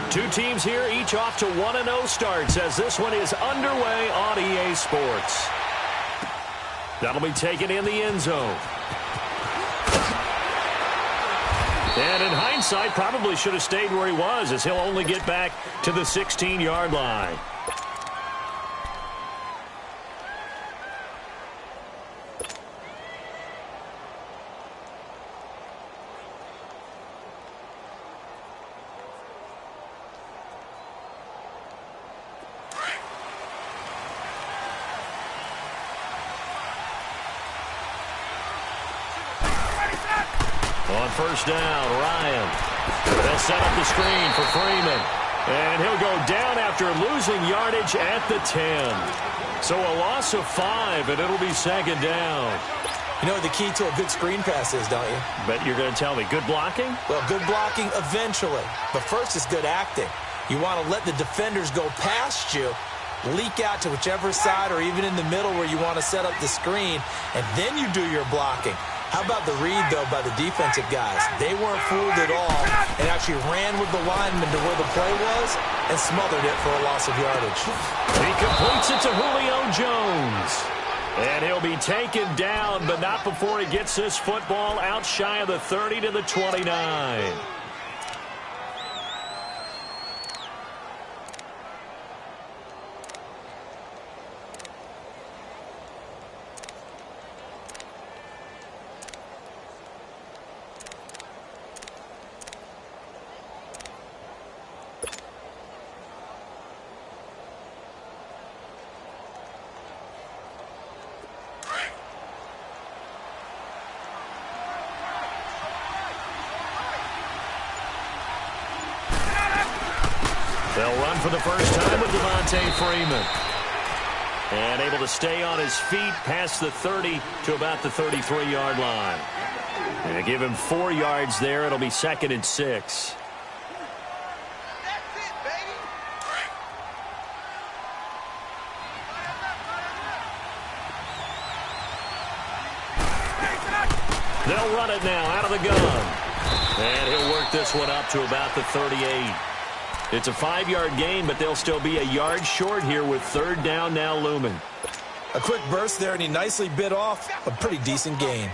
Two teams here, each off to 1-0 starts as this one is underway on EA Sports. That'll be taken in the end zone. And in hindsight, probably should have stayed where he was, as he'll only get back to the 16-yard line. On first down, Ryan. They'll set up the screen for Freeman. And he'll go down after losing yardage at the 10. So a loss of 5, and it'll be second down. You know what the key to a good screen pass is, don't you? Bet you're going to tell me good blocking? Well, good blocking eventually. But first is good acting. You want to let the defenders go past you, leak out to whichever side or even in the middle where you want to set up the screen, and then you do your blocking. How about the read, though, by the defensive guys? They weren't fooled at all and actually ran with the lineman to where the play was and smothered it for a loss of yardage. He completes it to Julio Jones. And he'll be taken down, but not before he gets this football out shy of the 30 to the 29. They'll run for the first time with Freeman. And able to stay on his feet past the 30 to about the 33-yard line. And give him 4 yards there. It'll be second and 6. They'll run it now out of the gun. And he'll work this one up to about the 38. It's a 5-yard gain, but they'll still be a yard short here with third down now looming. A quick burst there, and he nicely bit off a pretty decent gain.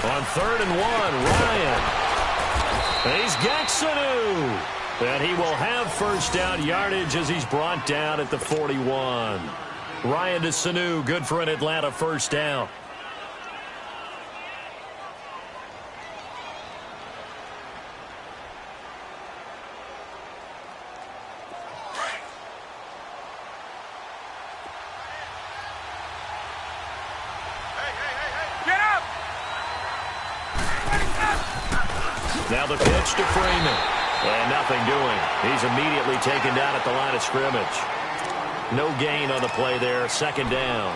On 3rd and 1, Ryan. And he's got Sanu. And he will have first down yardage as he's brought down at the 41. Ryan to Sanu, good for an Atlanta first down. Now the pitch to Freeman. And nothing doing. He's immediately taken down at the line of scrimmage. No gain on the play there. Second down.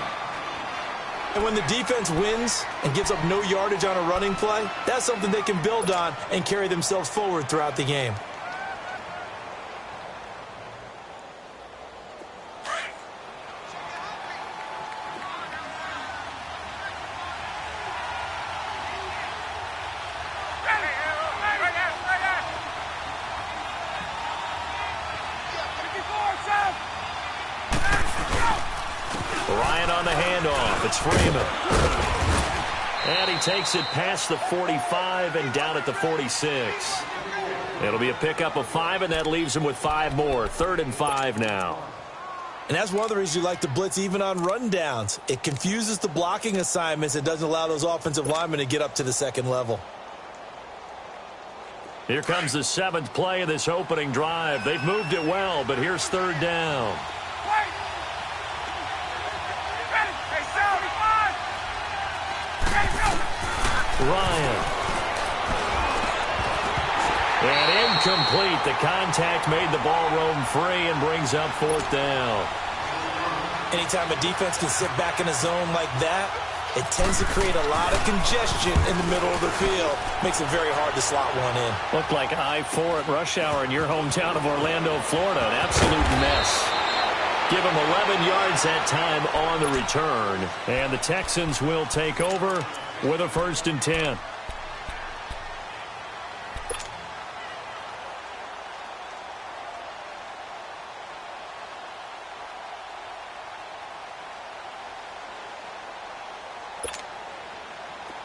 And when the defense wins and gives up no yardage on a running play, that's something they can build on and carry themselves forward throughout the game. Ryan on the handoff. It's Freeman. And he takes it past the 45 and down at the 46. It'll be a pickup of 5, and that leaves him with 5 more. 3rd and 5 now. And that's one of the reasons you like to blitz even on rundowns. It confuses the blocking assignments. It doesn't allow those offensive linemen to get up to the second level. Here comes the 7th play of this opening drive. They've moved it well, but here's 3rd down. Ryan. And incomplete. The contact made the ball roam free and brings up 4th down. Anytime a defense can sit back in a zone like that, it tends to create a lot of congestion in the middle of the field. Makes it very hard to slot one in. Looked like I-4 at rush hour in your hometown of Orlando, Florida. An absolute mess. Give him 11 yards that time on the return. And the Texans will take over with a 1st and 10.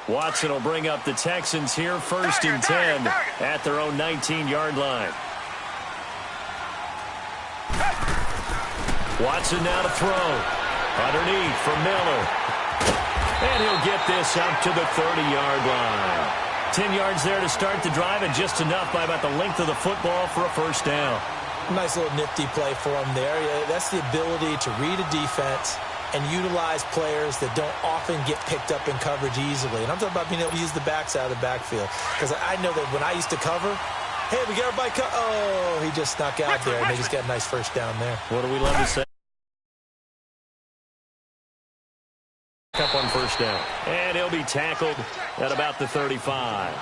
Watson will bring up the Texans here, 1st and 10 at their own 19-yard line. Watson now to throw. Underneath for Miller. And he'll get this up to the 30-yard line. 10 yards there to start the drive, and just enough by about the length of the football for a 1st down. Nice little nifty play for him there. Yeah, that's the ability to read a defense and utilize players that don't often get picked up in coverage easily. And I'm talking about being able to use the backside of the backfield. Because I know that when I used to cover, hey, we got everybody oh, he just snuck out there, and they just got a nice 1st down there. What do we love to say? Up on 1st down. And he'll be tackled at about the 35.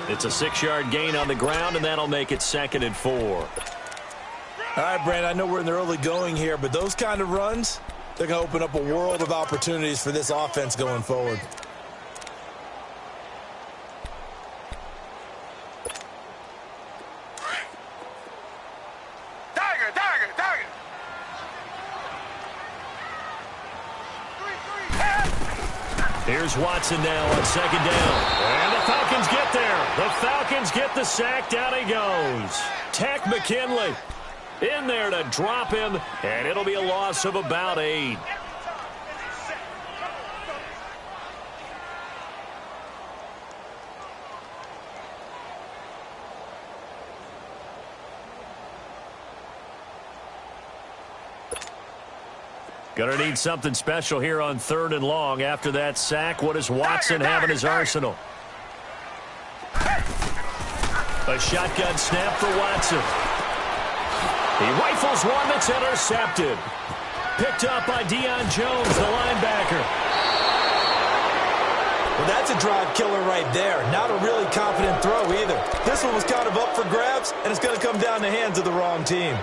It's a 6-yard gain on the ground, and that'll make it 2nd and 4. All right, Brandon, I know we're in the early going here, but those kind of runs, they're going to open up a world of opportunities for this offense going forward. Here's Watson now on 2nd down. And the Falcons get there. The Falcons get the sack. Down he goes. Tech McKinley in there to drop him, and it'll be a loss of about 8. Going to need something special here on 3rd and long. After that sack, what does Watson have in his arsenal? A shotgun snap for Watson. He rifles one that's intercepted. Picked up by Deion Jones, the linebacker. Well, that's a drive killer right there. Not a really confident throw either. This one was kind of up for grabs, and it's going to come down the hands of the wrong team.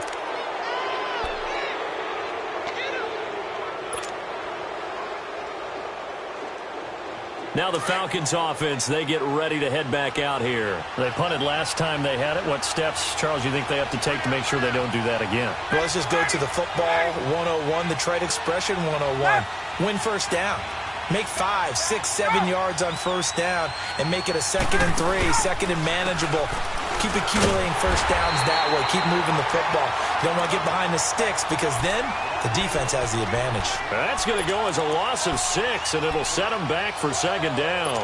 Now the Falcons offense, they get ready to head back out here. They punted last time they had it. What steps, Charles, you think they have to take to make sure they don't do that again? Well, let's just go to the football 101, the trade expression 101. Win 1st down. Make 5, 6, 7 yards on 1st down and make it a 2nd and 3, 2nd and manageable. Keep accumulating 1st downs that way. Keep moving the football. You don't want to get behind the sticks because then the defense has the advantage. That's going to go as a loss of 6, and it'll set them back for 2nd down.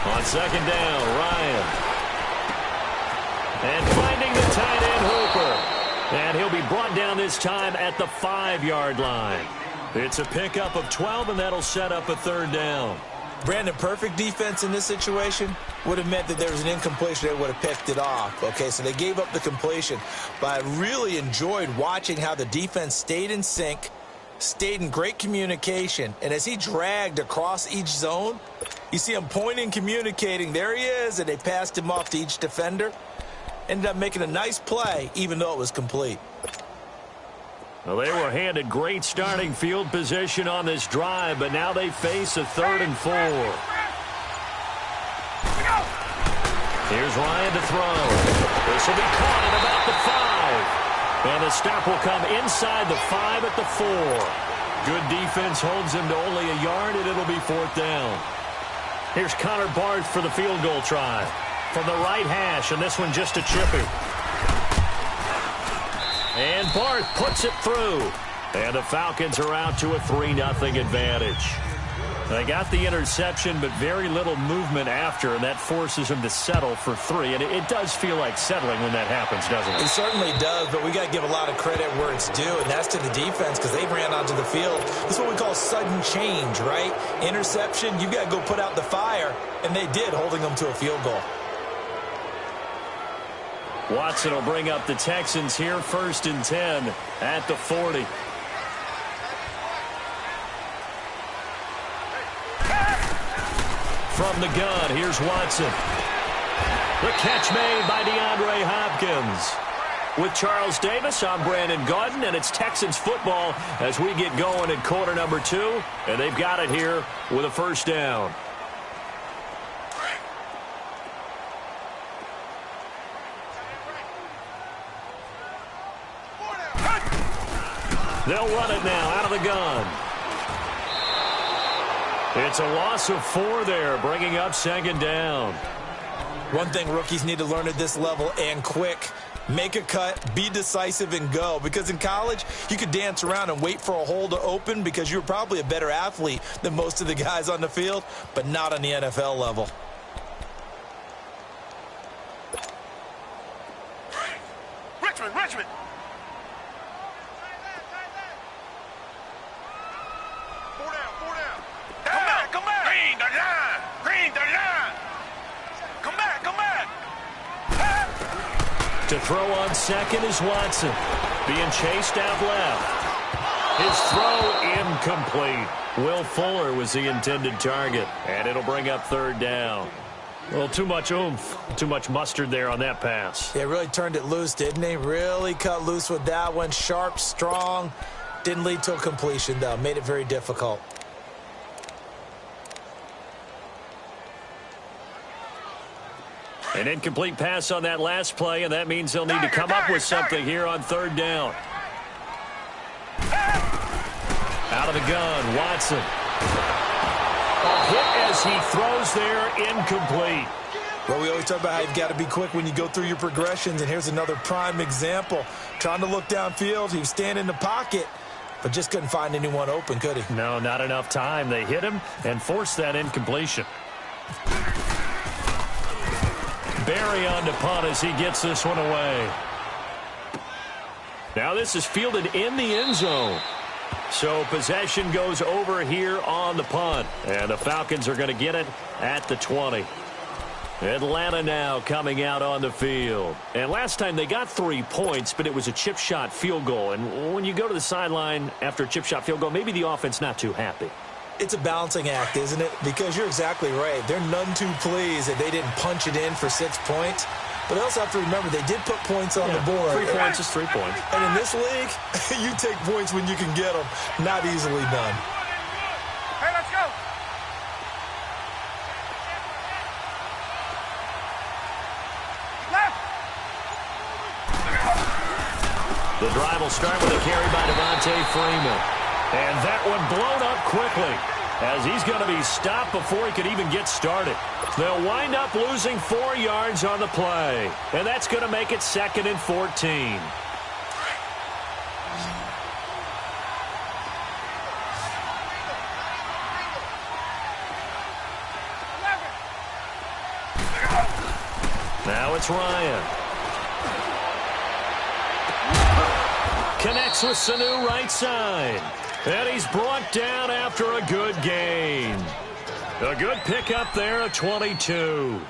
On 2nd down, Ryan. And finding the tight end, Hooper. And he'll be brought down this time at the 5-yard line. It's a pickup of 12, and that'll set up a 3rd down. Brandon, perfect defense in this situation would have meant that there was an incompletion. They would have picked it off. Okay, so they gave up the completion. But I really enjoyed watching how the defense stayed in sync, stayed in great communication. And as he dragged across each zone, you see him pointing, communicating. There he is, and they passed him off to each defender. Ended up making a nice play, even though it was complete. Well, they were handed great starting field position on this drive, but now they face a 3rd and 4. Here's Ryan to throw. This will be caught at about the 5. And the stop will come inside the 5 at the 4. Good defense holds him to only a yard, and it'll be 4th down. Here's Connor Barth for the field goal try. From the right hash, and this one just a chippy. And Barth puts it through. And the Falcons are out to a 3-0 advantage. They got the interception, but very little movement after, and that forces them to settle for 3. And it does feel like settling when that happens, doesn't it? It certainly does, but we got to give a lot of credit where it's due, and that's to the defense because they ran onto the field. This is what we call sudden change, right? Interception, you got to go put out the fire, and they did, holding them to a field goal. Watson will bring up the Texans here, 1st and 10 at the 40. From the gun, here's Watson. The catch made by DeAndre Hopkins. With Charles Davis, I'm Brandon Gaudin, and it's Texans football as we get going in quarter number 2, and they've got it here with a first down. They'll run it now out of the gun. It's a loss of 4 there, bringing up second down. One thing rookies need to learn at this level, and quick: make a cut, be decisive, and go. Because in college, you could dance around and wait for a hole to open because you're probably a better athlete than most of the guys on the field, but not on the NFL level. Richmond! Four down. Come back! Green, the line! Come back! To throw on second is Watson. Being chased out left. His throw incomplete. Will Fuller was the intended target, and it'll bring up third down. Well, too much oomph, too much mustard there on that pass. They really turned it loose, didn't they? Really cut loose with that one. Sharp, strong. Didn't lead to a completion, though. Made it very difficult. An incomplete pass on that last play, and that means they'll need to come up with something here on third down. Out of the gun, Watson. A hit as he throws there, incomplete. Well, we always talk about how you've got to be quick when you go through your progressions, and here's another prime example. Trying to look downfield, he was standing in the pocket, but just couldn't find anyone open, could he? No, not enough time. They hit him and forced that incompletion. Barry on to punt as he gets this one away. Now this is fielded in the end zone. So possession goes over here on the punt. And the Falcons are going to get it at the 20. Atlanta now coming out on the field. And last time they got 3 points, but it was a chip shot field goal. And when you go to the sideline after a chip shot field goal, maybe the offense not too happy. It's a balancing act, isn't it? Because you're exactly right. They're none too pleased that they didn't punch it in for 6 points. But they also have to remember they did put points on the board. 3 points is 3 points. And in this league, you take points when you can get them. Not easily done. Hey, let's go! Left! The drive will start with a carry by Devontae Freeman. And that one blown up quickly as he's going to be stopped before he could even get started. They'll wind up losing 4 yards on the play. And that's going to make it 2nd and 14. Now it's Ryan. Connects with Sanu right side. And he's brought down after a good gain. A good pickup there at 22.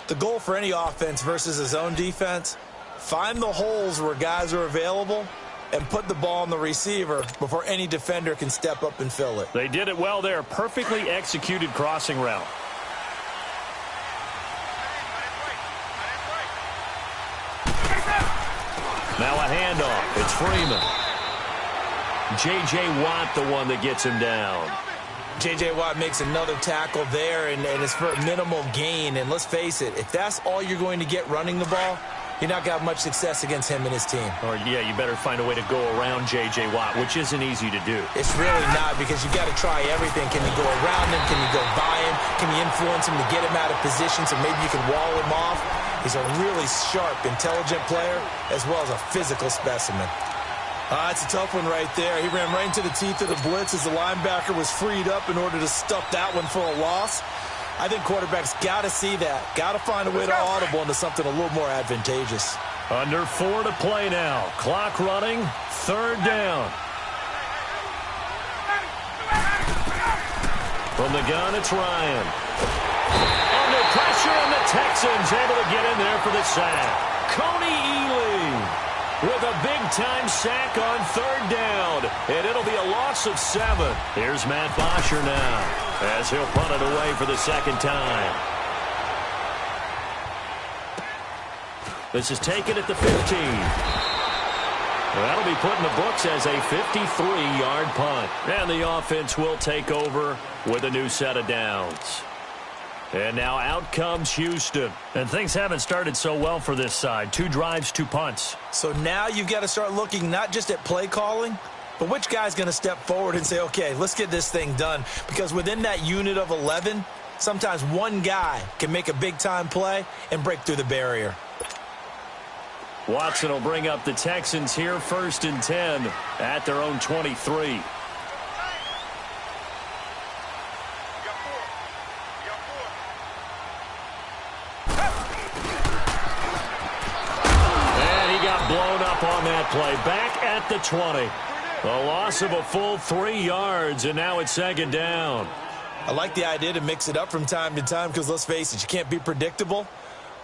The goal for any offense versus his own defense, find the holes where guys are available and put the ball on the receiver before any defender can step up and fill it. They did it well there. Perfectly executed crossing route. Now a handoff. It's Freeman. J.J. Watt, the one that gets him down. J.J. Watt makes another tackle there, and it's for a minimal gain. And let's face it, if that's all you're going to get running the ball, you're not going to have much success against him and his team. Or, yeah, you better find a way to go around J.J. Watt, which isn't easy to do. It's really not, because you got to try everything. Can you go around him? Can you go by him? Can you influence him to get him out of position so maybe you can wall him off? He's a really sharp, intelligent player, as well as a physical specimen. It's a tough one right there. He ran right into the teeth of the blitz as the linebacker was freed up in order to stuff that one for a loss. I think quarterbacks got to see that. Got to find a way to audible into something a little more advantageous. Under 4 to play now. Clock running. 3rd down. From the gun, it's Ryan. Under pressure, and the Texans able to get in there for the sack. Coney Ealy. with a big-time sack on third down. And it'll be a loss of 7. Here's Matt Bosher now as he'll punt it away for the second time. This is taken at the 15. That'll be put in the books as a 53-yard punt. And the offense will take over with a new set of downs. And now out comes Houston. And things haven't started so well for this side. 2 drives, 2 punts. So now you've got to start looking not just at play calling, but which guy's going to step forward and say, okay, let's get this thing done. Because within that unit of 11, sometimes one guy can make a big-time play and break through the barrier. Watson will bring up the Texans here, 1st and 10 at their own 23. Blown up on that play. Back at the 20. A loss of a full 3 yards, and now it's 2nd down. I like the idea to mix it up from time to time because, let's face it, you can't be predictable.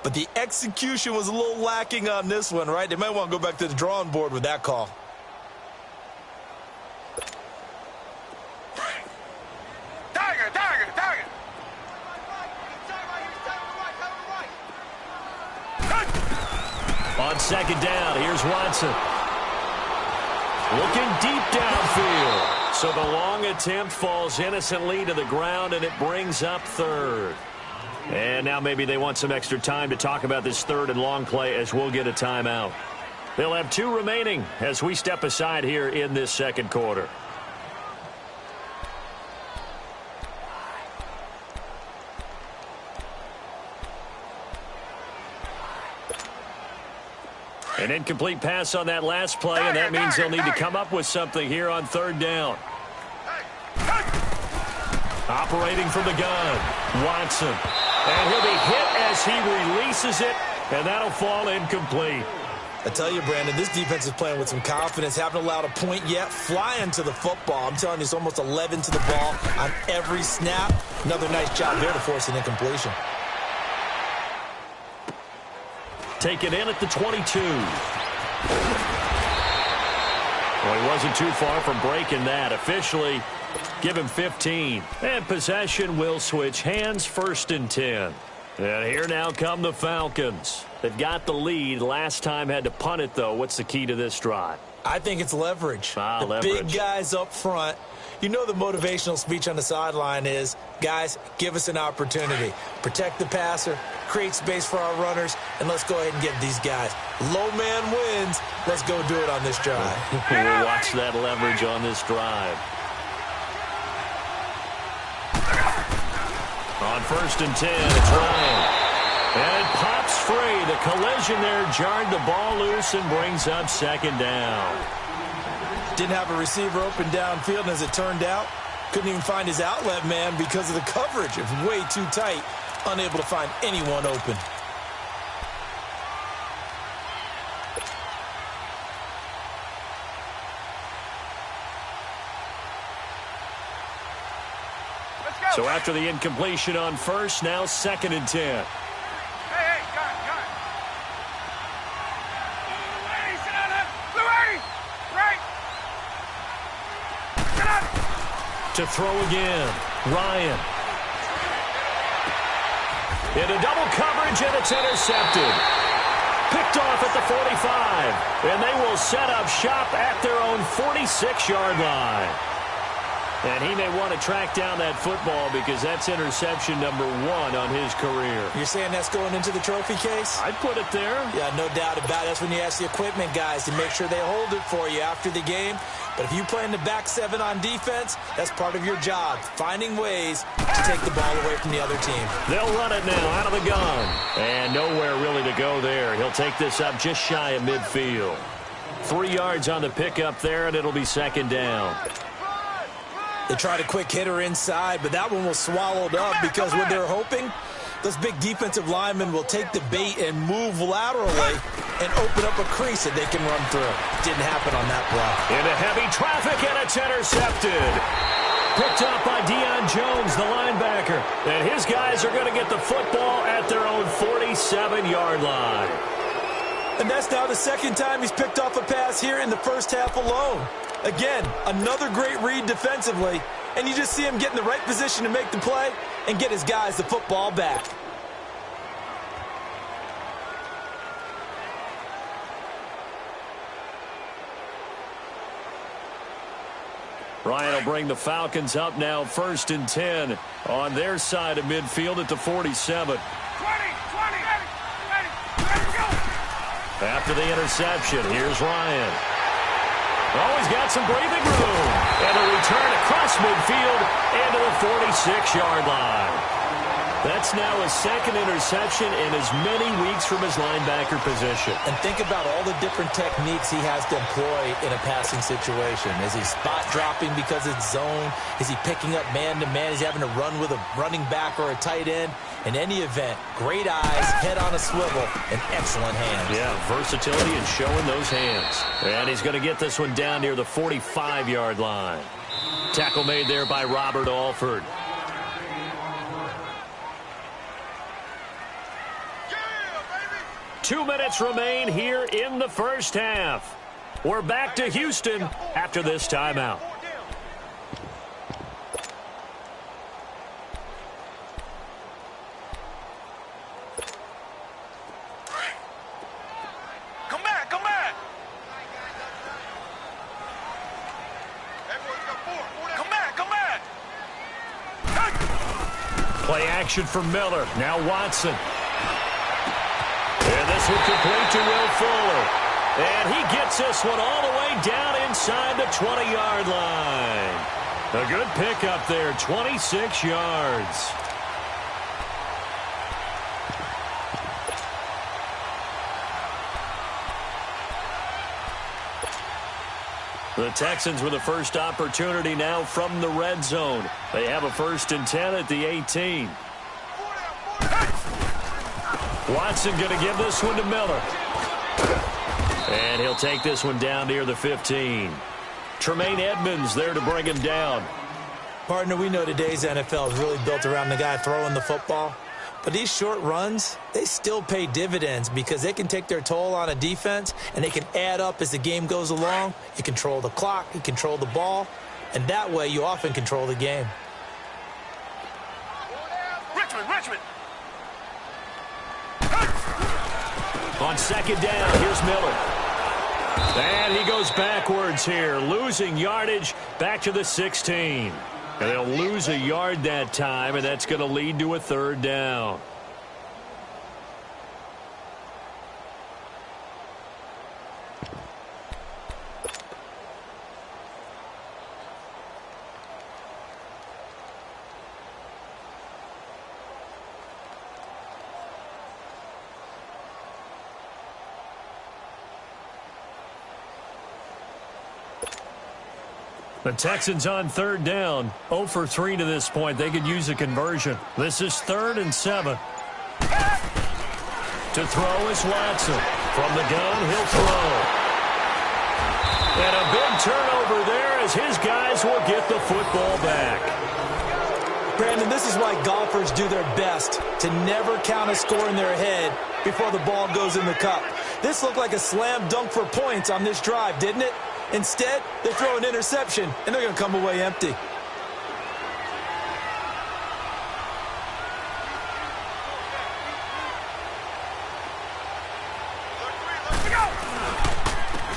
But the execution was a little lacking on this one, right? They might want to go back to the drawing board with that call. On 2nd down, here's Watson. Looking deep downfield. So the long attempt falls innocently to the ground, and it brings up 3rd. And now maybe they want some extra time to talk about this 3rd and long play as we'll get a timeout. They'll have 2 remaining as we step aside here in this 2nd quarter. An incomplete pass on that last play, and that means they'll need to come up with something here on 3rd down. Operating from the gun, Watson. And he'll be hit as he releases it, and that'll fall incomplete. I tell you, Brandon, this defense is playing with some confidence. Haven't allowed a point yet. Flying to the football. I'm telling you, it's almost 11 to the ball on every snap. Another nice job there to force an incompletion. Taken in at the 22. Well, he wasn't too far from breaking that. Officially, give him 15. And possession will switch hands, 1st and 10. And here now come the Falcons. They've got the lead. Last time had to punt it, though. What's the key to this drive? I think it's leverage. Leverage. Big guys up front. You know the motivational speech on the sideline is, guys, give us an opportunity. Protect the passer, create space for our runners, and let's go ahead and get these guys. Low man wins. Let's go do it on this drive. We'll watch that leverage on this drive. On 1st and 10, it's Ryan. And it pops free. The collision there jarred the ball loose and brings up 2nd down. Didn't have a receiver open downfield, and as it turned out, couldn't even find his outlet man because of the coverage. It was way too tight, unable to find anyone open. So after the incompletion on 1st, now 2nd and 10. To throw again, Ryan. Into double coverage, and it's intercepted. Picked off at the 45, and they will set up shop at their own 46-yard line. And he may want to track down that football because that's interception number 1 on his career. You're saying that's going into the trophy case? I'd put it there. Yeah, no doubt about it. That's when you ask the equipment guys to make sure they hold it for you after the game. But if you play in the back 7 on defense, that's part of your job, finding ways to take the ball away from the other team. They'll run it now out of the gun. And nowhere really to go there. He'll take this up just shy of midfield. 3 yards on the pickup there, and it'll be 2nd down. They tried a quick hitter inside, but that one was swallowed up because what they're hoping, those big defensive linemen will take the bait and move laterally and open up a crease that they can run through. Didn't happen on that play. Into heavy traffic, and it's intercepted. Picked up by Deion Jones, the linebacker. And his guys are going to get the football at their own 47-yard line. And that's now the second time he's picked off a pass here in the first half alone. Again, another great read defensively, and you just see him get in the right position to make the play and get his guys the football back. Ryan will bring the Falcons up now 1st and 10 on their side of midfield at the 47. 20, ready, go. After the interception, here's Ryan. Oh, he's got some breathing room. And a return across midfield into the 46-yard line. That's now his second interception in as many weeks from his linebacker position. And think about all the different techniques he has to employ in a passing situation. Is he spot dropping because it's zone? Is he picking up man-to-man? Is he having to run with a running back or a tight end? In any event, great eyes, head on a swivel, and excellent hands. Yeah, versatility and showing those hands. And he's going to get this one down near the 45-yard line. Tackle made there by Robert Alford. Yeah, 2 minutes remain here in the first half. We're back to Houston after this timeout. Play action for Miller. Now Watson. And this one complete to Will Fuller. And he gets this one all the way down inside the 20-yard line. A good pickup there, 26 yards. The Texans with the first opportunity now from the red zone. They have a 1st and 10 at the 18. Watson going to give this one to Miller. And he'll take this one down near the 15. Tremaine Edmonds there to bring him down. Partner, we know today's NFL is really built around the guy throwing the football. But these short runs, they still pay dividends because they can take their toll on a defense and they can add up as the game goes along. You control the clock, you control the ball, and that way you often control the game. Richmond. On 2nd down, here's Miller. And he goes backwards here, losing yardage back to the 16. And they'll lose a yard that time, and that's going to lead to a 3rd down. The Texans on 3rd down. 0 for 3 to this point. They could use a conversion. This is 3rd and 7. To throw is Watson. From the gun, he'll throw. And a big turnover there as his guys will get the football back. Brandon, this is why golfers do their best to never count a score in their head before the ball goes in the cup. This looked like a slam dunk for points on this drive, didn't it? Instead, they throw an interception, and they're going to come away empty.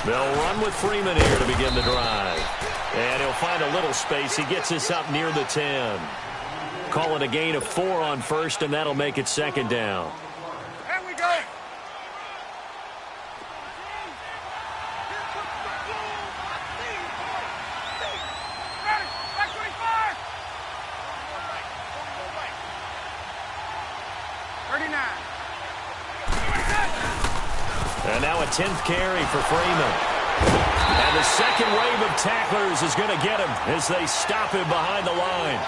They'll run with Freeman here to begin the drive. And he'll find a little space. He gets this up near the 10. Call it a gain of 4 on 1st, and that'll make it 2nd down. There we go. And now a 10th carry for Freeman. And the second wave of tacklers is going to get him as they stop him behind the line.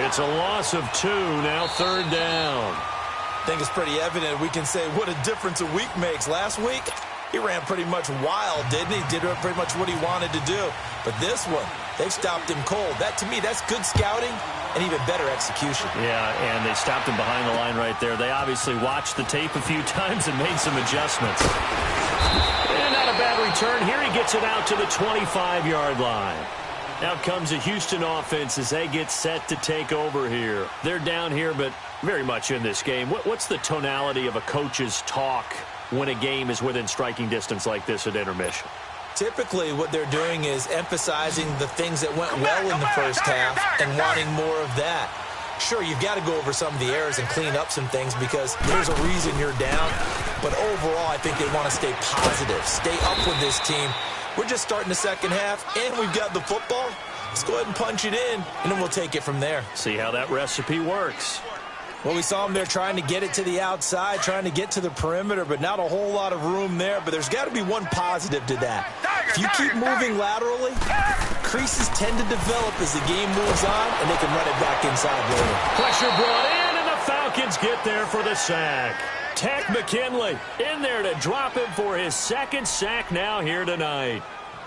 It's a loss of 2, now 3rd down. I think it's pretty evident we can say what a difference a week makes. Last week, he ran pretty much wild, didn't he? Did pretty much what he wanted to do. But this one, They've stopped him cold. That, to me, that's good scouting and even better execution. Yeah, and they stopped him behind the line right there. They obviously watched the tape a few times and made some adjustments. And not a bad return. Here he gets it out to the 25-yard line. Out comes the Houston offense as they get set to take over here. They're down here, but very much in this game. What's the tonality of a coach's talk when a game is within striking distance like this at intermission? Typically, what they're doing is emphasizing the things that went well in the first half and wanting more of that. Sure, you've got to go over some of the errors and clean up some things because there's a reason you're down. But overall, I think they want to stay positive, stay up with this team. We're just starting the second half, and we've got the football. Let's go ahead and punch it in, and then we'll take it from there. See how that recipe works. Well, we saw them there trying to get it to the outside, trying to get to the perimeter, but not a whole lot of room there. But there's got to be one positive to that. If you keep moving laterally, creases tend to develop as the game moves on, and they can run it back inside later. Pressure brought in, and the Falcons get there for the sack. Tech McKinley in there to drop him for his second sack now here tonight.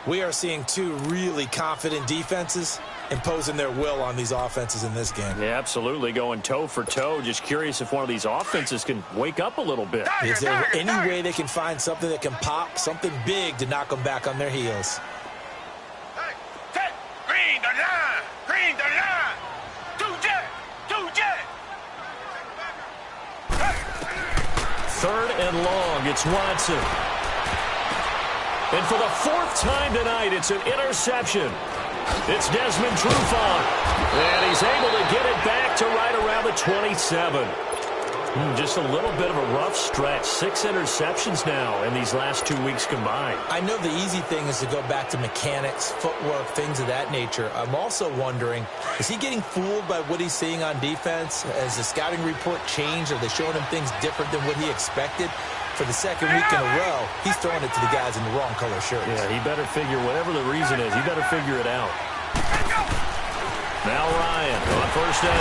We are seeing two really confident defenses imposing their will on these offenses in this game. Yeah, absolutely, going toe for toe. Just curious if one of these offenses can wake up a little bit. Is there any way they can find something that can pop, something big to knock them back on their heels? Green the line! Green the line! Two-jet! Third and long, it's Watson. And for the fourth time tonight, it's an interception. It's Desmond Trufant, and he's able to get it back to right around the 27. Just a little bit of a rough stretch. 6 interceptions now in these last 2 weeks combined. I know the easy thing is to go back to mechanics, footwork, things of that nature. I'm also wondering, is he getting fooled by what he's seeing on defense? Has the scouting report changed? Are they showing him things different than what he expected? For the second week in a row, he's throwing it to the guys in the wrong color shirts. Yeah, he better figure, whatever the reason is, he better figure it out. Now Ryan on first down.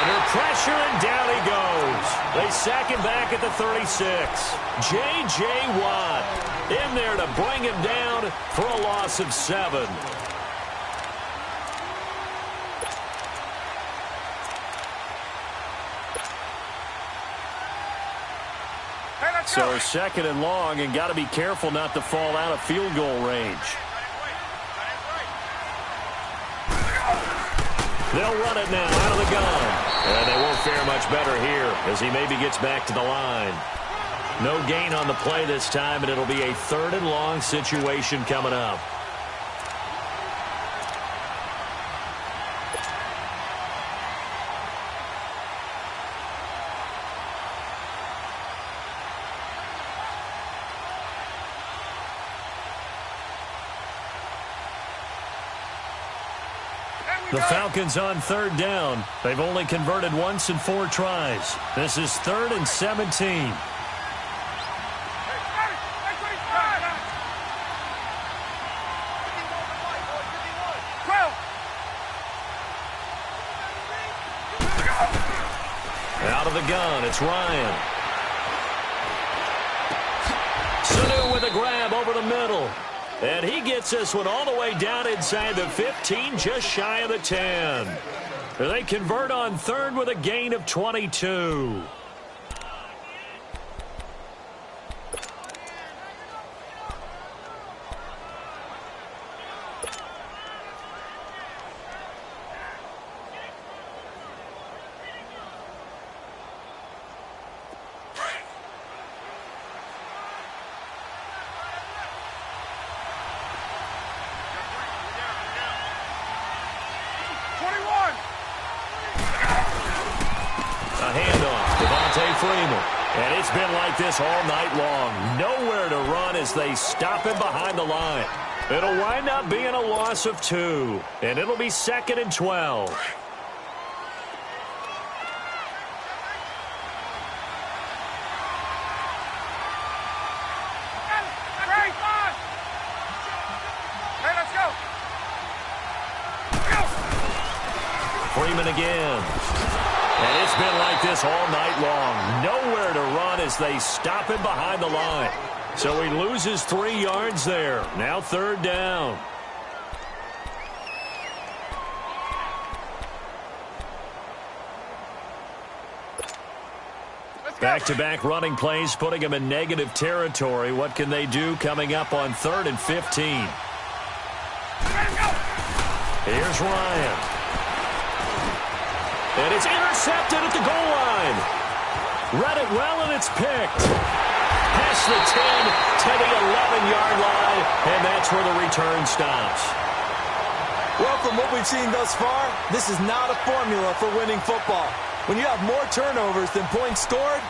Under pressure, and down he goes. They sack him back at the 36. J.J. Watt in there to bring him down for a loss of 7. So second and long, and got to be careful not to fall out of field goal range. They'll run it now out of the gun. And they won't fare much better here as he maybe gets back to the line. No gain on the play this time, and it'll be a third and long situation coming up. The Falcons on third down. They've only converted once in 4 tries. This is 3rd and 17. Out of the gun, it's Ryan. Sanu with a grab over the middle. And he gets this one all the way down inside the 15, just shy of the 10. They convert on third with a gain of 22. And it's been like this all night long. Nowhere to run as they stop him behind the line. It'll wind up being a loss of 2. And it'll be 2nd and 12. Freeman again. And it's been like this all night long. Nowhere to run as they stop him behind the line. So he loses 3 yards there. Now third down. Back-to-back running plays putting them in negative territory. What can they do coming up on 3rd and 15? Here's Ryan. And it's intercepted at the goal line. Read it well, and it's picked. Past the 10 to the 11-yard line, and that's where the return stops. Well, from what we've seen thus far, this is not a formula for winning football. When you have more turnovers than points scored,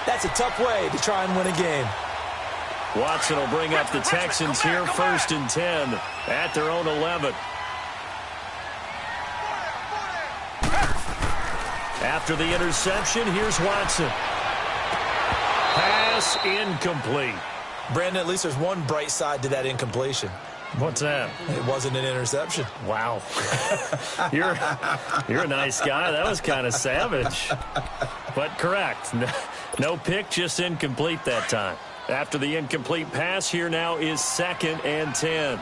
that's a tough way to try and win a game. Watson will bring up the Texans here, 1st and 10 at their own 11. After the interception, here's Watson. Pass incomplete. Brandon, at least there's one bright side to that incompletion. What's that? It wasn't an interception. Wow. You're a nice guy. That was kind of savage. But correct. No pick, just incomplete that time. After the incomplete pass, here now is 2nd and 10.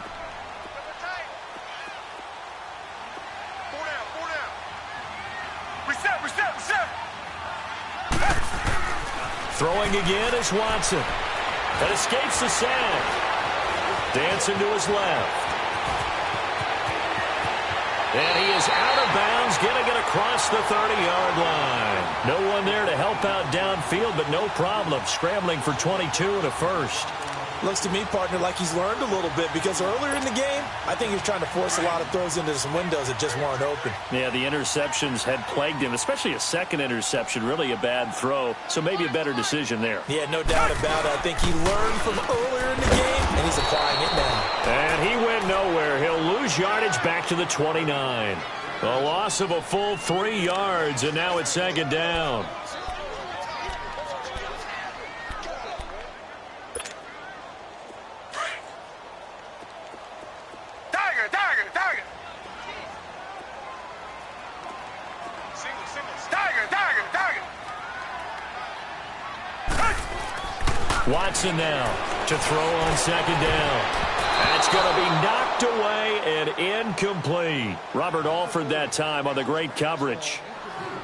Throwing again is Watson. That escapes the sack. Dancing to his left. And he is out of bounds, getting it across the 30-yard line. No one there to help out downfield, but no problem. Scrambling for 22 and a first. Looks to me, partner, like he's learned a little bit because earlier in the game, I think he was trying to force a lot of throws into some windows that just weren't open. Yeah, the interceptions had plagued him, especially a second interception, really a bad throw. So maybe a better decision there. Yeah, no doubt about it. I think he learned from earlier in the game, and he's applying it now. And he went nowhere. He'll lose yardage back to the 29. A loss of a full 3 yards, and now it's 2nd down. Watson now to throw on 2nd down. That's going to be knocked away and incomplete. Robert Alford that time on the great coverage.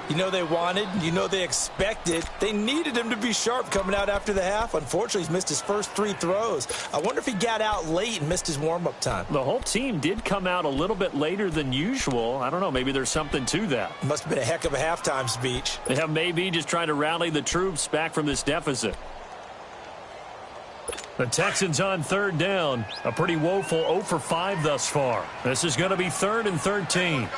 You know they wanted, you know they expected. They needed him to be sharp coming out after the half. Unfortunately, he's missed his first 3 throws. I wonder if he got out late and missed his warm-up time. The whole team did come out a little bit later than usual. I don't know, maybe there's something to that. Must have been a heck of a halftime speech. Yeah, maybe just trying to rally the troops back from this deficit. The Texans on 3rd down. A pretty woeful 0 for 5 thus far. This is going to be 3rd and 13.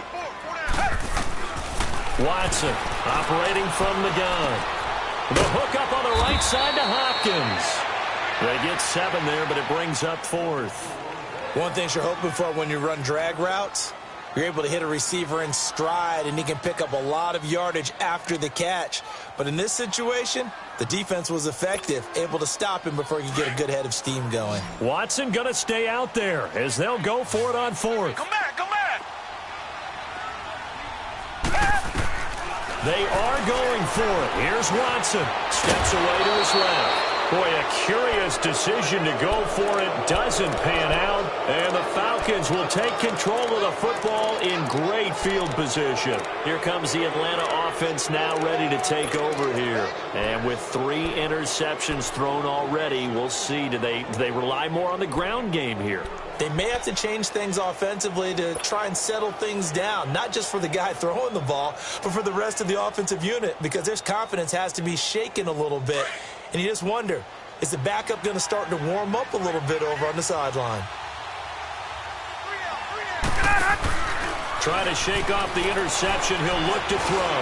Watson operating from the gun. The hook up on the right side to Hopkins. They get 7 there, but it brings up 4th. One thing you're hoping for when you run drag routes, you're able to hit a receiver in stride, and he can pick up a lot of yardage after the catch. But in this situation, the defense was effective, able to stop him before he could get a good head of steam going. Watson going to stay out there as they'll go for it on 4th. Come back, come back. They are going for it. Here's Watson. Steps away to his left. Boy, a curious decision to go for it. Doesn't pan out. And the Falcons will take control of the football in great field position. Here comes the Atlanta offense now ready to take over here. And with 3 interceptions thrown already, we'll see. Do they rely more on the ground game here? They may have to change things offensively to try and settle things down, not just for the guy throwing the ball, but for the rest of the offensive unit, because their confidence has to be shaken a little bit. And you just wonder, is the backup going to start to warm up a little bit over on the sideline? Try to shake off the interception. He'll look to throw.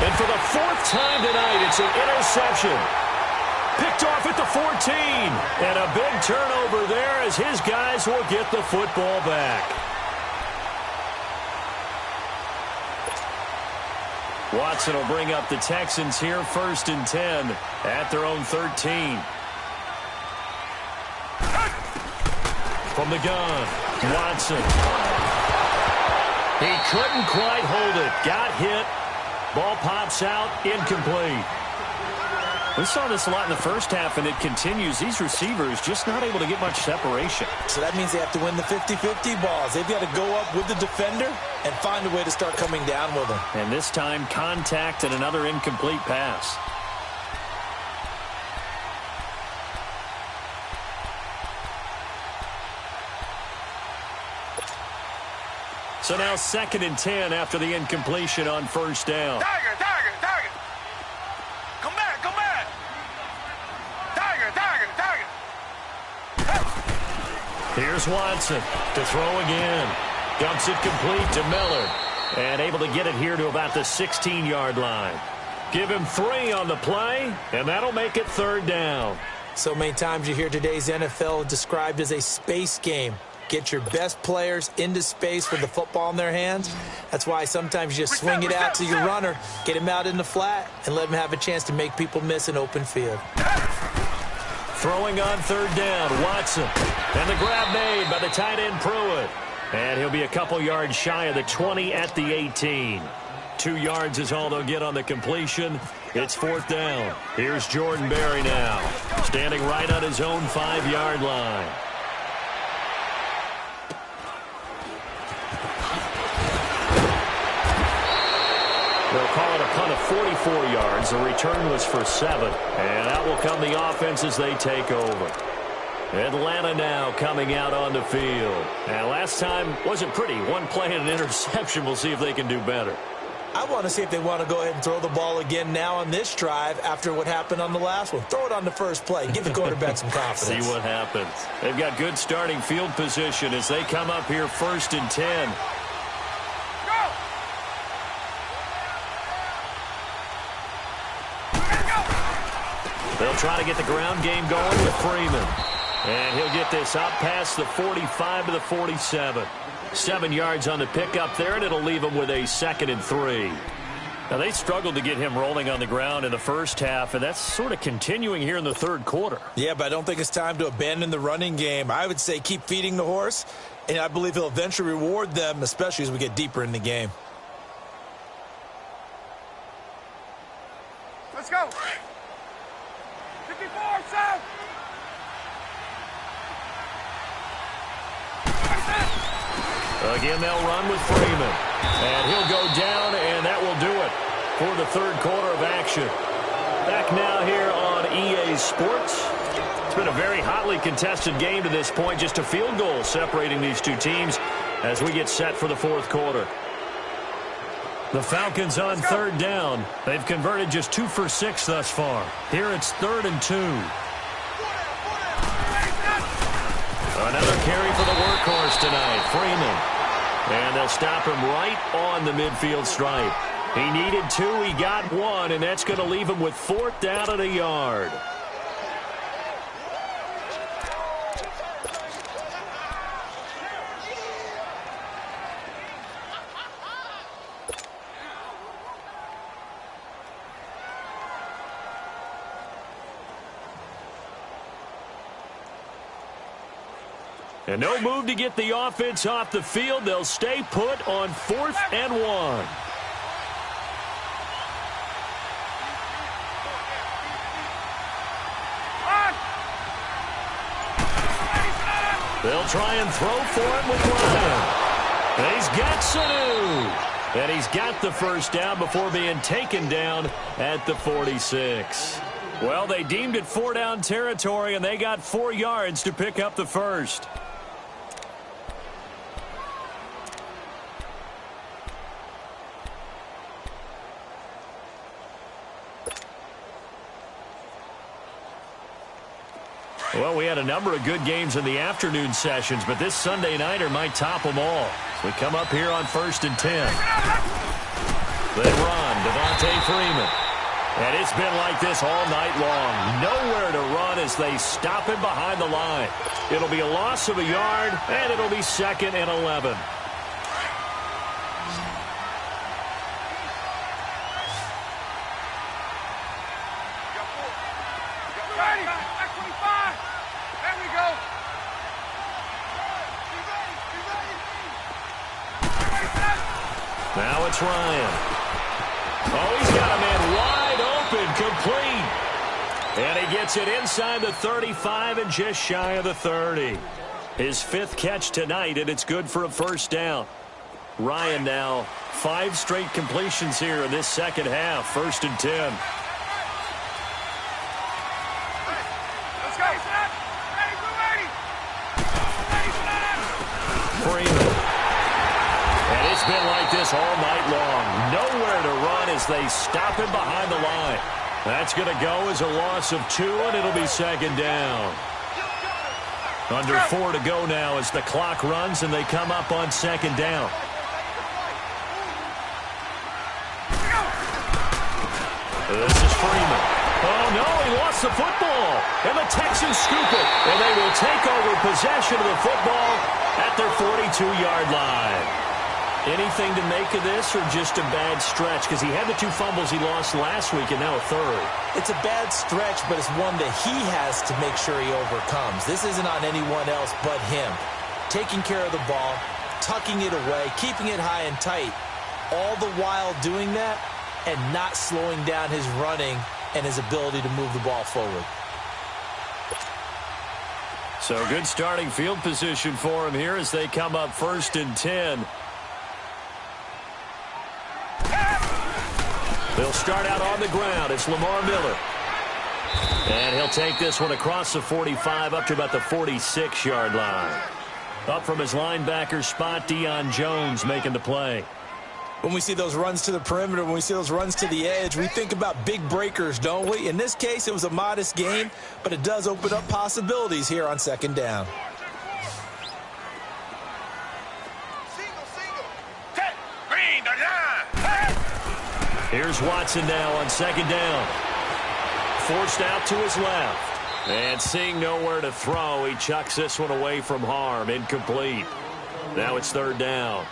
And for the 4th time tonight, it's an interception. Picked off at the 14. And a big turnover there as his guys will get the football back. Watson will bring up the Texans here, 1st and 10 at their own 13. From the gun, Watson. He couldn't quite hold it. Got hit. Ball pops out, incomplete. We saw this a lot in the first half, and it continues. These receivers just not able to get much separation. So that means they have to win the 50-50 balls. They've got to go up with the defender and find a way to start coming down with them. And this time, contact and another incomplete pass. So now 2nd and 10 after the incompletion on first down. Tiger. Come back. Tiger. Here's Watson to throw again. Dumps it complete to Miller. And able to get it here to about the 16-yard line. Give him 3 on the play, and that'll make it 3rd down. So many times you hear today's NFL described as a space game. Get your best players into space with the football in their hands. That's why sometimes you just swing it out to your runner, get him out in the flat, and let him have a chance to make people miss an open field. Throwing on 3rd down, Watson. And the grab made by the tight end Pruitt. And he'll be a couple yards shy of the 20 at the 18. 2 yards is all they'll get on the completion. It's 4th down. Here's Jordan Berry now, standing right on his own 5-yard line. They'll call it a punt of 44 yards. The return was for 7. And out will come the offense as they take over. Atlanta now coming out on the field. And last time wasn't pretty. One play and an interception. We'll see if they can do better. I want to see if they want to go ahead and throw the ball again now on this drive after what happened on the last one. Throw it on the first play. Give the quarterback some confidence. See what happens. They've got good starting field position as they come up here 1st and 10. They'll try to get the ground game going with Freeman. And he'll get this up past the 45 to the 47. 7 yards on the pickup there, and it'll leave him with a 2nd and 3. Now, they struggled to get him rolling on the ground in the first half, and that's sort of continuing here in the 3rd quarter. Yeah, but I don't think it's time to abandon the running game. I would say keep feeding the horse, and I believe he'll eventually reward them, especially as we get deeper in the game. Let's go. 54, Sam. Again, they'll run with Freeman. And he'll go down, and that will do it for the 3rd quarter of action. Back now here on EA Sports. It's been a very hotly contested game to this point. Just a field goal separating these two teams as we get set for the 4th quarter. The Falcons on 3rd down. They've converted just 2 for 6 thus far. Here it's 3rd and 2. Another carry for the workhorse tonight, Freeman. And they'll stop him right on the midfield stripe. He needed 2, he got 1, and that's going to leave him with 4th down and a yard. And no move to get the offense off the field. They'll stay put on 4th and 1. They'll try and throw for him with Ryan. And he's got Sanu. And he's got the 1st down before being taken down at the 46. Well, they deemed it 4-down territory, and they got 4 yards to pick up the 1st. Well, we had a number of good games in the afternoon sessions, but this Sunday nighter might top them all. We come up here on 1st and 10. They run, Devontae Freeman. And it's been like this all night long. Nowhere to run as they stop him behind the line. It'll be a loss of a yard, and it'll be 2nd and 11. Now it's Ryan. Oh, he's got a man wide open, complete. And he gets it inside the 35 and just shy of the 30. His 5th catch tonight, and it's good for a 1st down. Ryan now 5 straight completions here in this 2nd half. 1st and 10. Freeman. And this all night long. Nowhere to run as they stop him behind the line. That's going to go as a loss of 2, and it'll be second down. Under 4 to go now as the clock runs, and they come up on second down. This is Freeman. Oh, no, he lost the football. And the Texans scoop it. And they will take over possession of the football at their 42-yard line. Anything to make of this or just a bad stretch? Because he had the 2 fumbles he lost last week and now a third. It's a bad stretch, but it's one that he has to make sure he overcomes. This isn't on anyone else but him. Taking care of the ball, tucking it away, keeping it high and tight, all the while doing that and not slowing down his running and his ability to move the ball forward. So good starting field position for him here as they come up 1st and 10. They'll start out on the ground. It's Lamar Miller. And he'll take this one across the 45 up to about the 46-yard line. Up from his linebacker spot, Deion Jones making the play. When we see those runs to the perimeter, when we see those runs to the edge, we think about big breakers, don't we? In this case, it was a modest gain, but it does open up possibilities here on second down. Here's Watson now on second down. Forced out to his left. And seeing nowhere to throw, he chucks this one away from harm. Incomplete. Now it's third down.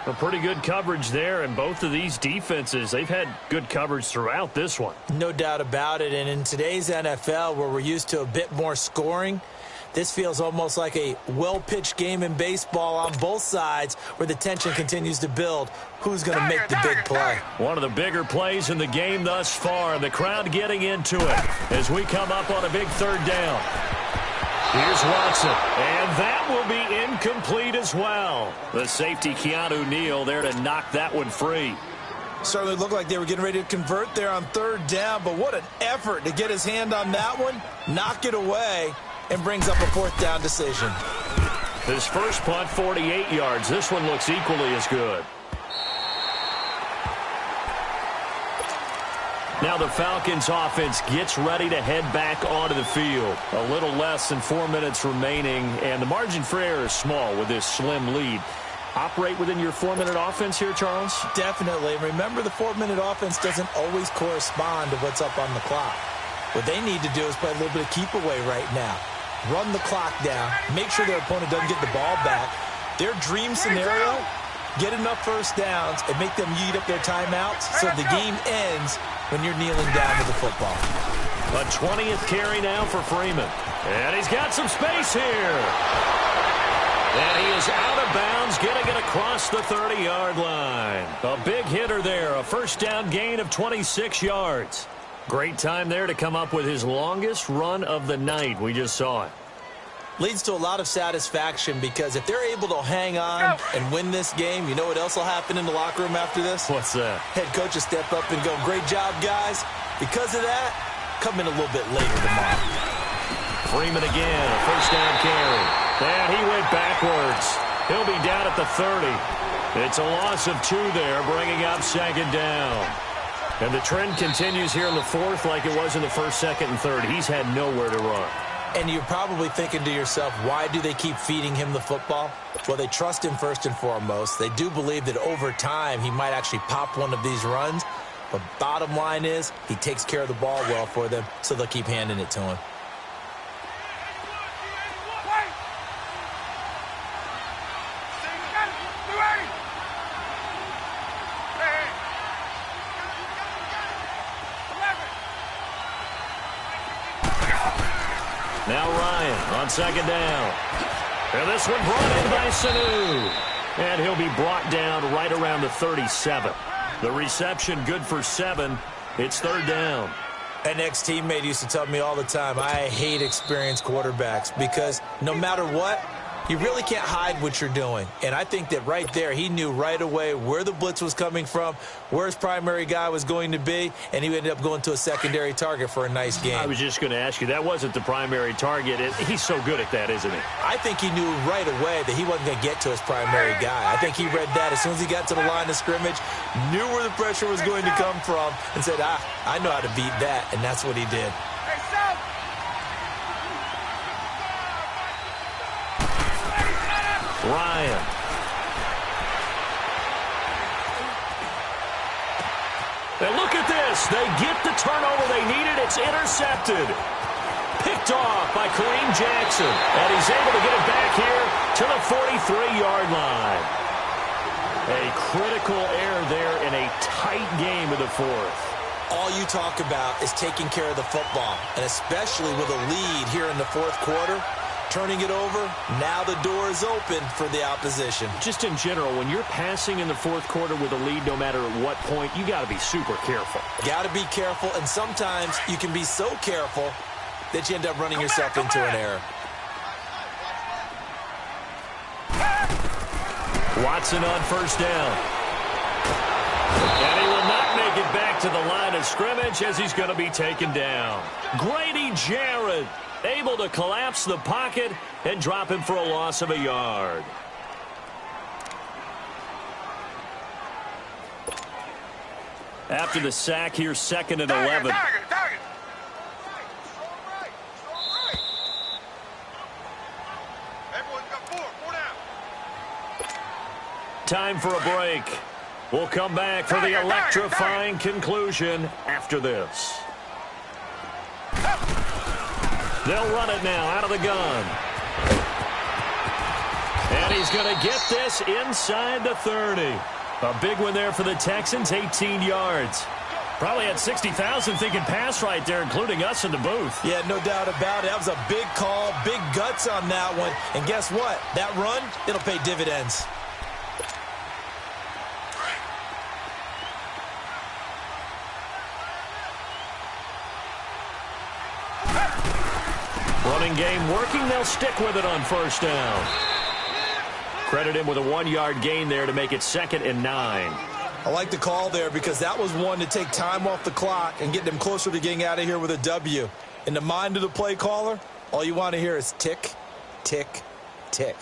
A pretty good coverage there, and both of these defenses, they've had good coverage throughout this one. No doubt about it, and in today's NFL, where we're used to a bit more scoring, this feels almost like a well-pitched game in baseball on both sides where the tension continues to build. Who's going to make the big play? One of the bigger plays in the game thus far, the crowd getting into it as we come up on a big third down. Here's Watson, and that will be incomplete as well. The safety, Keanu Neal, there to knock that one free. Certainly looked like they were getting ready to convert there on third down, but what an effort to get his hand on that one, knock it away, and brings up a 4th down decision. His first punt, 48 yards. This one looks equally as good. Now the Falcons offense gets ready to head back onto the field. A little less than 4 minutes remaining, and the margin for error is small with this slim lead. Operate within your 4-minute offense here, Charles? Definitely. Remember, the 4-minute offense doesn't always correspond to what's up on the clock. What they need to do is play a little bit of keep away right now. Run the clock down. Make sure their opponent doesn't get the ball back. Their dream scenario, get enough first downs and make them eat up their timeouts so the game ends when you're kneeling down with the football. A 20th carry now for Freeman. And he's got some space here. And he is out of bounds, getting it across the 30-yard line. A big hitter there, a first down gain of 26 yards. Great time there to come up with his longest run of the night. We just saw it. Leads to a lot of satisfaction because if they're able to hang on and win this game, you know what else will happen in the locker room after this? What's that? Head coach will step up and go, great job, guys. Because of that, come in a little bit later tomorrow. Freeman again, a first down carry. And he went backwards. He'll be down at the 30. It's a loss of 2 there, bringing up second down. And the trend continues here in the 4th like it was in the 1st, 2nd, and 3rd. He's had nowhere to run. And you're probably thinking to yourself, why do they keep feeding him the football? Well, they trust him first and foremost. They do believe that over time he might actually pop one of these runs. But bottom line is he takes care of the ball well for them, so they'll keep handing it to him. Now Ryan on second down. And this one brought in by Sanu. And he'll be brought down right around the 37. The reception good for 7. It's third down. An ex-teammate used to tell me all the time, I hate experienced quarterbacks because no matter what, You really can't hide what you're doing. And I think that right there, he knew right away where the blitz was coming from, where his primary guy was going to be, and he ended up going to a secondary target for a nice game. I was just going to ask you, that wasn't the primary target. He's so good at that, isn't he? I think he knew right away that he wasn't going to get to his primary guy. I think he read that as soon as he got to the line of scrimmage, knew where the pressure was going to come from, and said, I know how to beat that, and that's what he did. Ryan. And look at this. They get the turnover they needed. It's intercepted. Picked off by Kareem Jackson. And he's able to get it back here to the 43-yard line. A critical error there in a tight game in the fourth. All you talk about is taking care of the football, and especially with a lead here in the fourth quarter. Turning it over, now the door is open for the opposition. Just in general, when you're passing in the fourth quarter with a lead, no matter at what point, you got to be super careful. Got to be careful, and sometimes you can be so careful that you end up running yourself into an error. Watson on first down. And he will not make it back to the line of scrimmage as he's going to be taken down. Grady Jarrett able to collapse the pocket and drop him for a loss of a yard. After the sack, here's 2nd and 11. Target. Everyone's got four down. Time for a break. We'll come back for the electrifying conclusion after this. They'll run it now out of the gun. And he's going to get this inside the 30. A big one there for the Texans, 18 yards. Probably had 60,000 thinking pass right there, including us in the booth. Yeah, no doubt about it. That was a big call, big guts on that one. And guess what? That run, it'll pay dividends. Running game working. They'll stick with it on first down. Credit him with a 1-yard gain there to make it 2nd and 9. I like the call there because that was one to take time off the clock and get them closer to getting out of here with a W. In the mind of the play caller, all you want to hear is tick, tick, tick.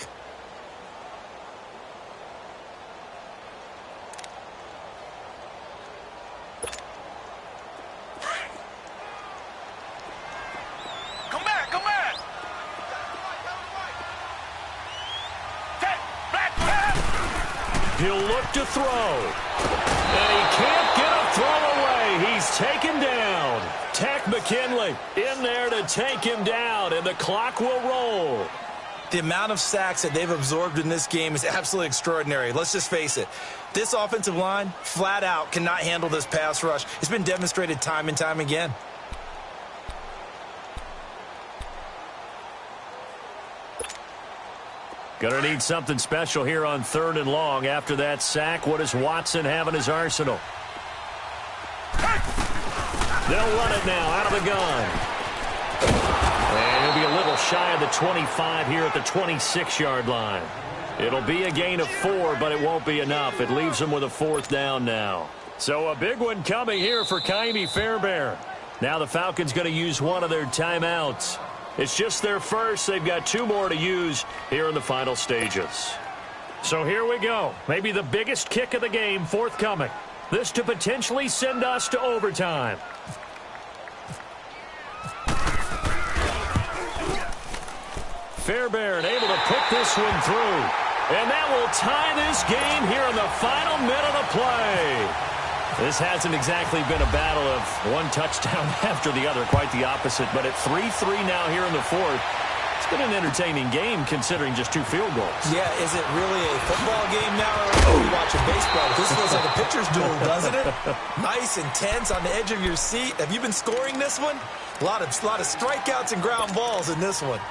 He'll look to throw. And he can't get a throw away. He's taken down. Takk McKinley in there to take him down, and the clock will roll. The amount of sacks that they've absorbed in this game is absolutely extraordinary. Let's just face it. This offensive line, flat out, cannot handle this pass rush. It's been demonstrated time and time again. Going to need something special here on 3rd and long. After that sack, what does Watson have in his arsenal? They'll run it now out of the gun. And he'll be a little shy of the 25 here at the 26-yard line. It'll be a gain of 4, but it won't be enough. It leaves them with a 4th down now. So a big one coming here for Ka'imi Fairbairn. Now the Falcons going to use one of their timeouts. It's just their first. They've got 2 more to use here in the final stages. So here we go. Maybe the biggest kick of the game forthcoming. This to potentially send us to overtime. Fairbairn able to put this one through. And that will tie this game here in the final minute of play. This hasn't exactly been a battle of one touchdown after the other, quite the opposite. But at 3-3 now here in the fourth, it's been an entertaining game considering just 2 field goals. Yeah, is it really a football game now or are we watching baseball? This feels like a pitcher's duel, doesn't it? Nice and tense on the edge of your seat. Have you been scoring this one? A lot of strikeouts and ground balls in this one.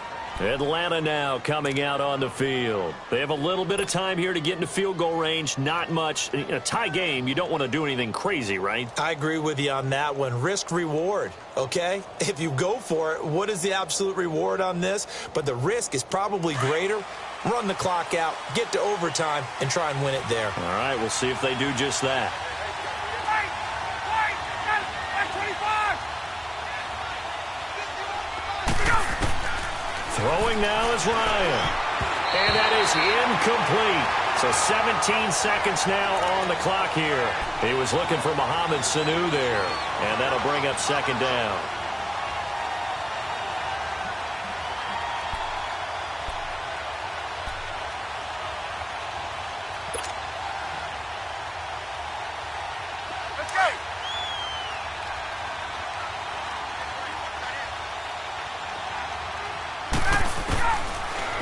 Atlanta now coming out on the field. They have a little bit of time here to get into field goal range. Not much. In a tie game, you don't want to do anything crazy, right? I agree with you on that one. Risk-reward, okay? If you go for it, what is the absolute reward on this? But the risk is probably greater run the clock out, get to overtime, and try and win it there. All right, we'll see if they do just that. Throwing now is Ryan. And that is incomplete. So 17 seconds now on the clock here. He was looking for Mohamed Sanu there. And that'll bring up second down.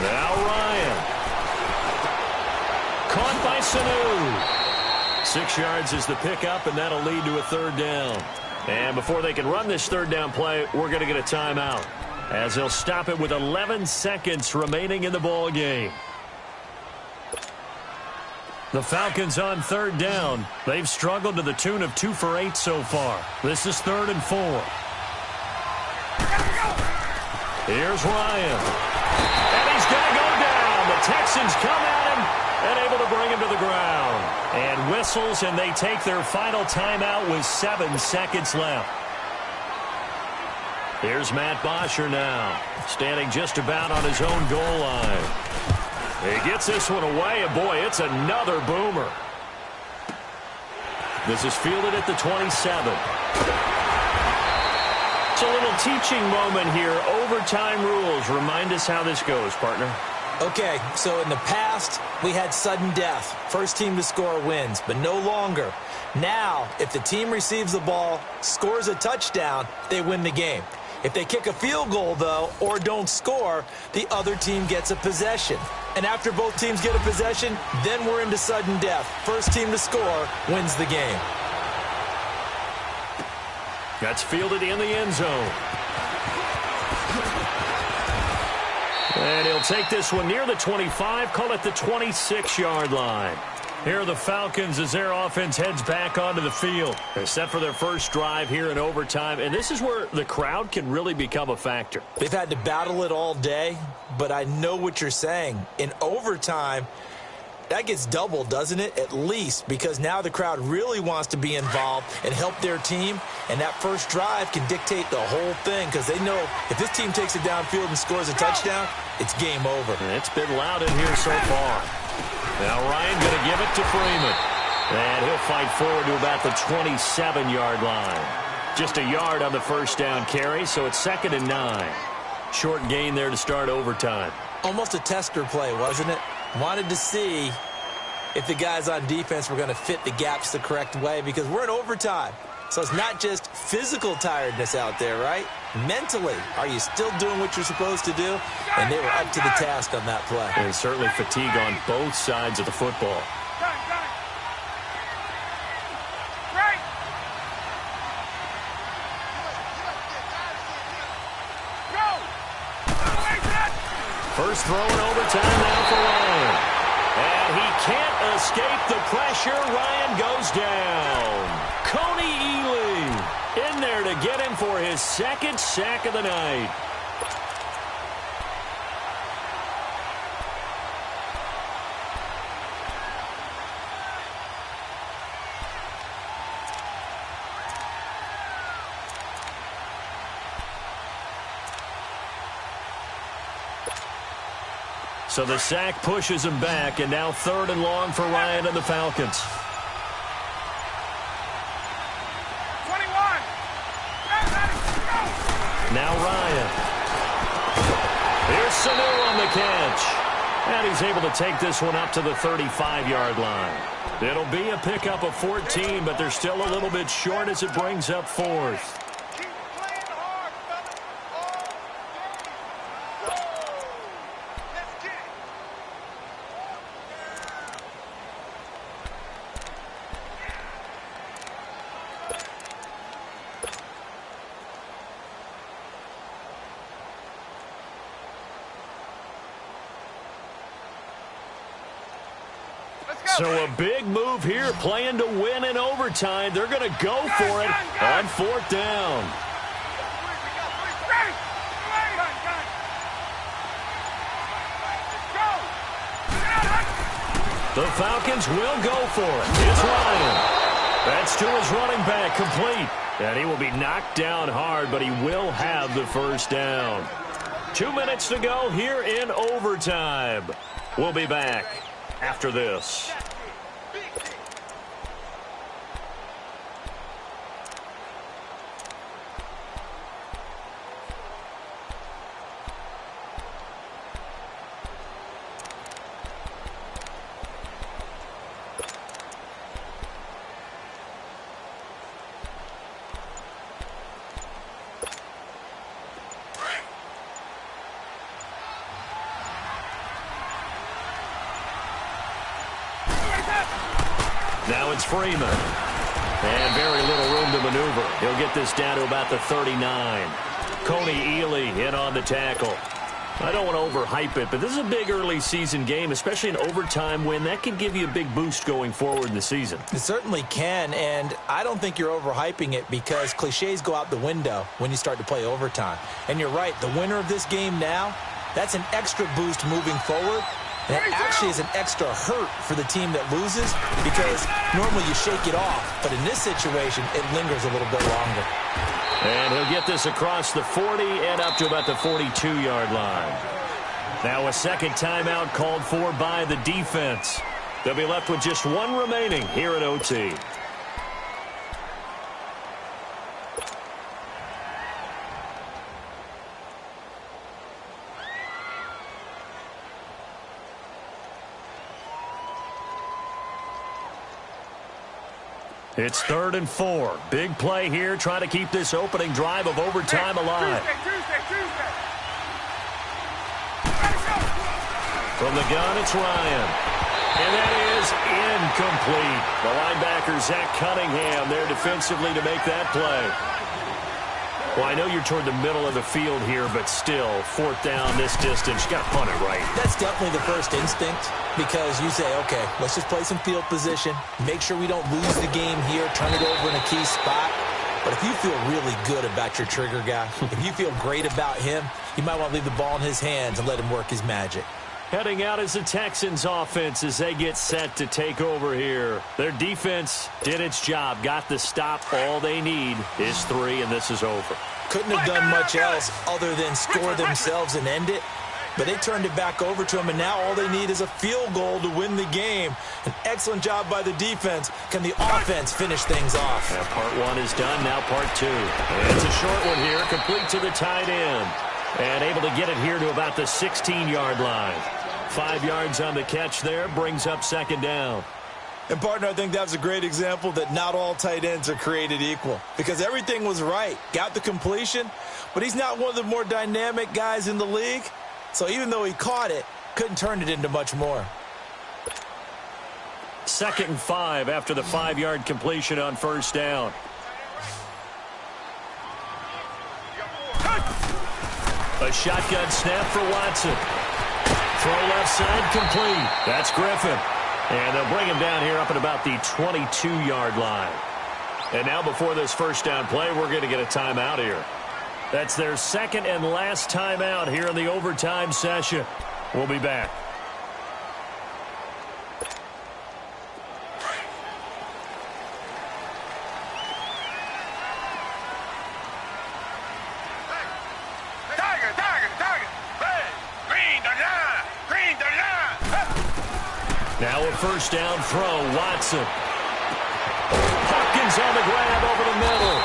Now Ryan. Caught by Sanu. 6 yards is the pickup, and that'll lead to a third down. And before they can run this third down play, we're going to get a timeout, as they'll stop it with 11 seconds remaining in the ball game. The Falcons on third down. They've struggled to the tune of 2 for 8 so far. This is 3rd and 4. Here's Ryan. And he's going to go down. The Texans come at him and able to bring him to the ground. And whistles, and they take their final timeout with 7 seconds left. Here's Matt Bosher now, standing just about on his own goal line. He gets this one away, and boy, it's another boomer. This is fielded at the 27. It's a little teaching moment here. Overtime rules. Remind us how this goes, partner. Okay, so in the past, we had sudden death. First team to score wins, but no longer. Now, if the team receives the ball, scores a touchdown, they win the game. If they kick a field goal, though, or don't score, the other team gets a possession. And after both teams get a possession, then we're into sudden death. First team to score wins the game. That's fielded in the end zone. And he'll take this one near the 25, call it the 26-yard line. Here are the Falcons as their offense heads back onto the field. They're set for their first drive here in overtime, and this is where the crowd can really become a factor. They've had to battle it all day, but I know what you're saying. In overtime, that gets doubled, doesn't it? At least, because now the crowd really wants to be involved and help their team, and that first drive can dictate the whole thing because they know if this team takes it downfield and scores a touchdown, it's game over. And it's been loud in here so far. Now Ryan going to give it to Freeman. And he'll fight forward to about the 27-yard line. Just a yard on the first down carry, so it's 2nd and 9. Short gain there to start overtime. Almost a tester play, wasn't it? Wanted to see if the guys on defense were going to fit the gaps the correct way because we're in overtime. So it's not just physical tiredness out there, right? Mentally, are you still doing what you're supposed to do? And they were up to the task on that play. And certainly fatigue on both sides of the football. First throw in overtime now for Ryan. And he can't escape the pressure. Ryan goes down. Coney Ely in there to get him for his 2nd sack of the night. So the sack pushes him back, and now 3rd and long for Ryan and the Falcons. 21. Now Ryan. Here's Sanu on the catch. And he's able to take this one up to the 35-yard line. It'll be a pickup of 14, but they're still a little bit short as it brings up 4th. So a big move here, playing to win in overtime. They're going to go for it on 4th down. The Falcons will go for it. It's Ryan. That's to his running back, complete. And he will be knocked down hard, but he will have the first down. 2 minutes to go here in overtime. We'll be back after this. Now it's Freeman. And very little room to maneuver. He'll get this down to about the 39. Coney Ely in on the tackle. I don't want to overhype it, but this is a big early season game, especially an overtime win. That can give you a big boost going forward in the season. It certainly can, and I don't think you're overhyping it because cliches go out the window when you start to play overtime. And you're right, the winner of this game now, that's an extra boost moving forward. And it actually is an extra hurt for the team that loses because normally you shake it off. But in this situation, it lingers a little bit longer. And he'll get this across the 40 and up to about the 42-yard line. Now a second timeout called for by the defense. They'll be left with just one remaining here at OT. It's 3rd and 4. Big play here, trying to keep this opening drive of overtime alive. Tuesday. From the gun, it's Ryan. And that is incomplete. The linebacker, Zach Cunningham, there defensively to make that play. Well, I know you're toward the middle of the field here, but still, 4th down this distance. You got to punt it right. That's definitely the first instinct because you say, okay, let's just play some field position, make sure we don't lose the game here, turn it over in a key spot. But if you feel really good about your trigger guy, if you feel great about him, you might want to leave the ball in his hands and let him work his magic. Heading out is the Texans offense as they get set to take over here. Their defense did its job, got the stop. All they need is 3, and this is over. Couldn't have done much else other than score themselves and end it. But they turned it back over to him, and now all they need is a field goal to win the game. An excellent job by the defense. Can the offense finish things off? Now part 1 is done, now part 2. And it's a short one here, complete to the tight end. And able to get it here to about the 16-yard line. 5 yards on the catch there, brings up 2nd down. And, partner, I think that was a great example that not all tight ends are created equal. Because everything was right. Got the completion, but he's not one of the more dynamic guys in the league. So even though he caught it, couldn't turn it into much more. 2nd and 5 after the 5-yard completion on 1st down. A shotgun snap for Watson. Throw left side complete. That's Griffin. And they'll bring him down here up at about the 22-yard line. And now before this first down play, we're going to get a timeout here. That's their 2nd and last timeout here in the overtime session. We'll be back. Now a first down throw, Watson. Hopkins on the grab over the middle.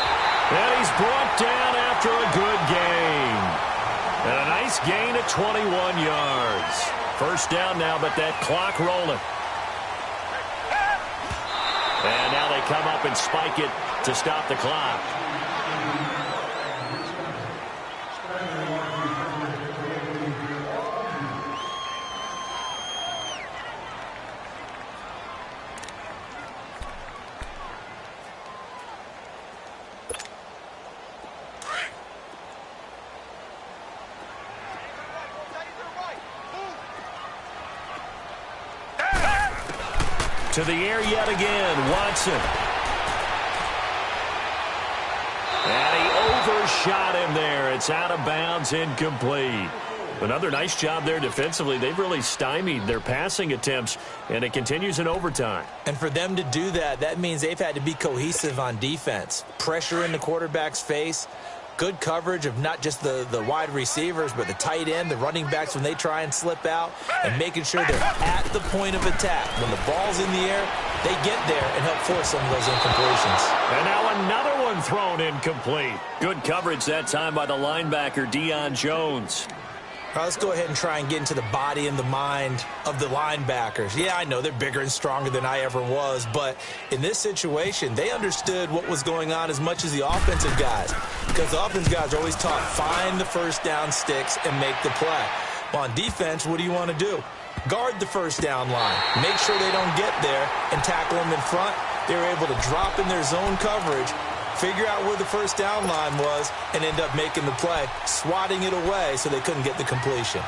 And he's brought down after a good gain. And a nice gain at 21 yards. First down now, but that clock rolling. And now they come up and spike it to stop the clock. To the air yet again, Watson. And he overshot him there. It's out of bounds, incomplete. Another nice job there defensively. They've really stymied their passing attempts, and it continues in overtime. And for them to do that, that means they've had to be cohesive on defense. Pressure in the quarterback's face, good coverage of not just the wide receivers, but the tight end, the running backs when they try and slip out, and making sure they're at the point of attack. When the ball's in the air, they get there and help force some of those incompletions. And now another one thrown incomplete. Good coverage that time by the linebacker, Deion Jones. All right, let's go ahead and try and get into the body and the mind of the linebackers. Yeah, I know they're bigger and stronger than I ever was, but in this situation, they understood what was going on as much as the offensive guys, because the offensive guys are always taught, find the first down sticks and make the play. Well, on defense, what do you want to do? Guard the first down line. Make sure they don't get there and tackle them in front. They were able to drop in their zone coverage, figure out where the first down line was, and end up making the play, swatting it away so they couldn't get the completion.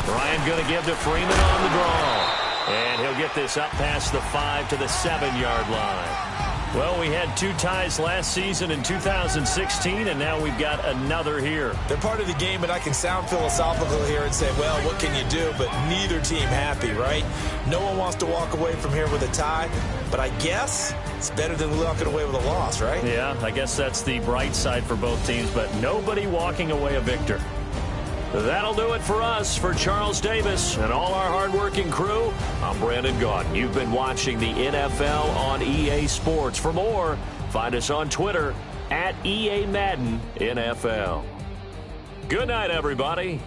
Ryan going to give to Freeman on the draw. And he'll get this up past the 5 to the 7-yard line. Well, we had 2 ties last season in 2016, and now we've got another here. They're part of the game, and I can sound philosophical here and say, well, what can you do? But neither team happy, right? No one wants to walk away from here with a tie, but I guess it's better than walking away with a loss, right? Yeah, I guess that's the bright side for both teams, but nobody walking away a victor. That'll do it for us. For Charles Davis and all our hardworking crew, I'm Brandon Gaudin. You've been watching the NFL on EA Sports. For more, find us on Twitter at EA Madden NFL. Good night, everybody.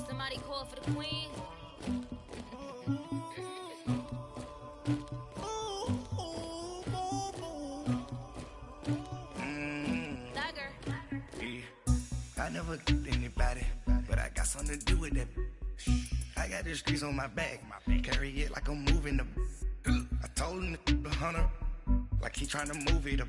Somebody call for the queen. Dagger. I never killed anybody, but I got something to do with that. I got the streets on my back, carry it like I'm moving the. I told him to 100, like he trying to move it up.